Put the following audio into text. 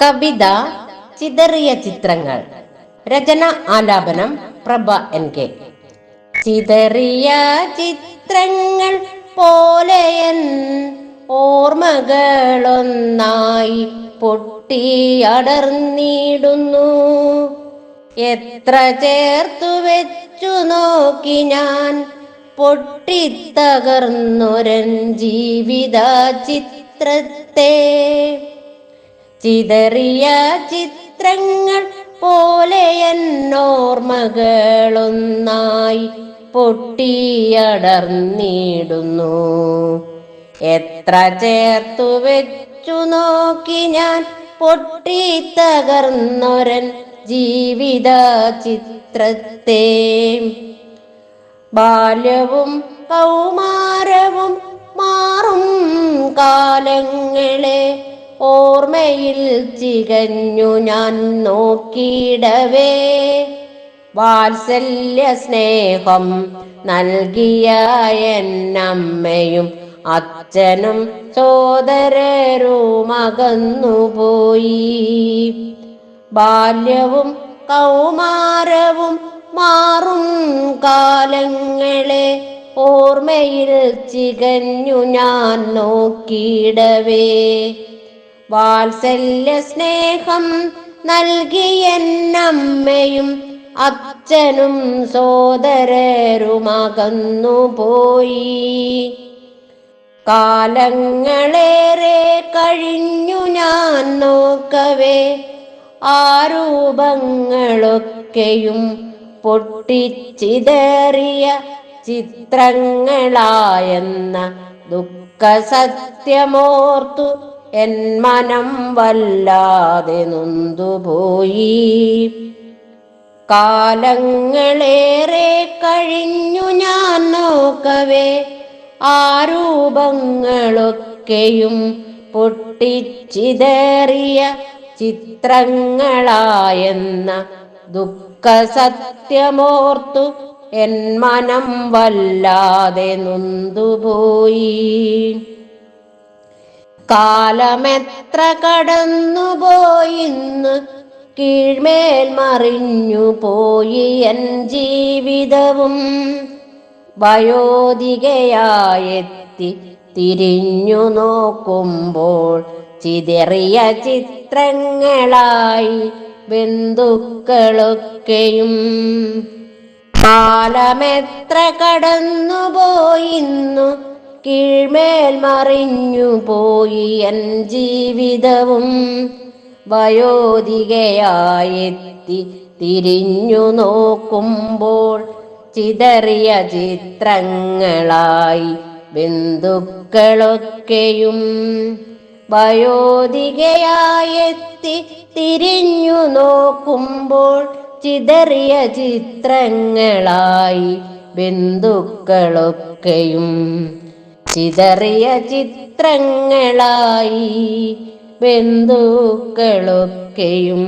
കവിത ചിതറിയ ചിത്രങ്ങൾ. രചന ആലാപനം പ്രഭ NK. ചിതറിയ ചിത്രങ്ങൾ പോലെയൻ ഓർമ്മകളൊന്നായി പൊട്ടിയടർന്നിടുന്നു. എത്ര ചേർത്തു വെച്ചു നോക്കി ഞാൻ പൊട്ടിത്തകർന്നൊരൻ ജീവിത ചിത്രത്തെ. ചിതറിയ ചിത്രങ്ങൾ പോലെയൻ ഓർമ്മകളൊന്നായി പൊട്ടിയടർന്നിടുന്നു. എത്ര ചേർത്തു വെച്ചു നോക്കി ഞാൻ പൊട്ടിത്തകർന്നൊരൻ ജീവിത ചിത്രത്തെ. ബാല്യവും കൗമാരവും മാറും കാലങ്ങളെ ഓർമ്മയിൽ ചികഞ്ഞു ഞാൻ നോക്കിയിടവേ. വാത്സല്യ സ്നേഹം നൽകിയ എന്നമ്മയും അച്ഛനും സോദരരും അകന്നുപോയി. ബാല്യവും കൗമാരവും മാറും കാലങ്ങളെ ഓർമ്മയിൽ ചികഞ്ഞു ഞാൻ നോക്കിയിടവേ. വാത്സല്യ സ്നേഹം നൽകിയെന്നമ്മയും അച്ഛനും സോദരരുമകന്നുപോയി. കാലങ്ങളേറെ കഴിഞ്ഞു ഞാൻ നോക്കവേ ആ രൂപങ്ങളൊക്കെയും പൊട്ടിച്ചിതറിയ ചിത്രങ്ങളായെന്ന ദുഃഖ സത്യമോർത്തു എൻ മനം വല്ലാതെ നൊന്തുപോയി. കാലങ്ങളേറെ കഴിഞ്ഞു ഞാൻ നോക്കവേ ആ രൂപങ്ങളൊക്കെയും പൊട്ടിച്ചിതറിയ ചിത്രങ്ങളായെന്ന ദുഃഖ സത്യമോർത്തു എൻ മനം വല്ലാതെ നൊന്തുപോയി. കാലമെത്ര കടന്നുപോയിന്ന് കീഴ്മേൽ മറിഞ്ഞു പോയി എൻ ജീവിതവും. വയോധികയായെത്തി തിരിഞ്ഞു നോക്കുമ്പോൾ ചിതറിയ ചിത്രങ്ങളായി ബന്ധുക്കളൊക്കെയും. കാലമെത്ര കടന്നുപോയിന്നു കീഴ്മേൽ മറിഞ്ഞു പോയി എൻ ജീവിതവും. വയോധികയായെത്തി തിരിഞ്ഞു നോക്കുമ്പോൾ ചിതറിയ ചിത്രങ്ങളായി ബന്ധുക്കളൊക്കെയും. വയോധികയായെത്തി തിരിഞ്ഞു നോക്കുമ്പോൾ ചിതറിയ ചിത്രങ്ങളായി ബന്ധുക്കളൊക്കെയും. ചിതറിയ ചിത്രങ്ങളായി ബന്ധുക്കളൊക്കെയും.